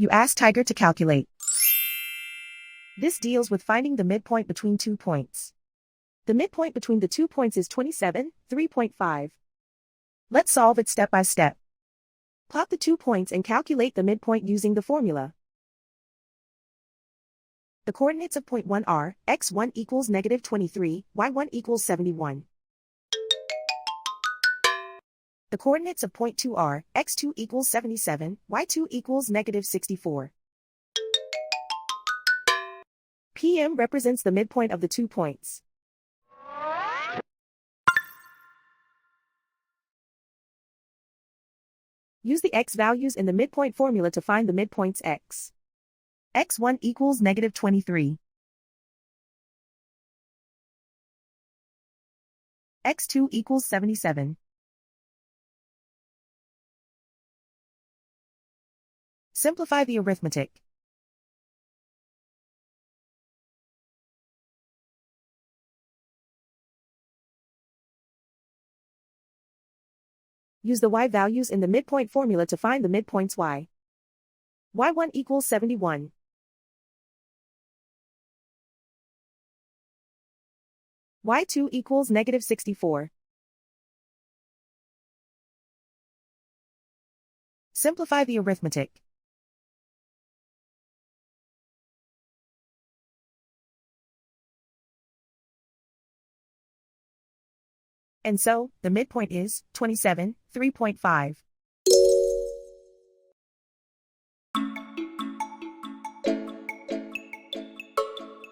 You ask Tiger to calculate. This deals with finding the midpoint between 2 points. The midpoint between the 2 points is 27, 3.5. Let's solve it step by step. Plot the 2 points and calculate the midpoint using the formula. The coordinates of point 1 are, x1 equals negative 23, y1 equals 71. The coordinates of point 2 are, x2 equals 77, y2 equals negative 64. PM represents the midpoint of the 2 points. Use the x values in the midpoint formula to find the midpoints x. x1 equals negative 23. x2 equals 77. Simplify the arithmetic. Use the y values in the midpoint formula to find the midpoints y. y1 equals 71. y2 equals negative 64. Simplify the arithmetic. And so, the midpoint is 27, 3.5.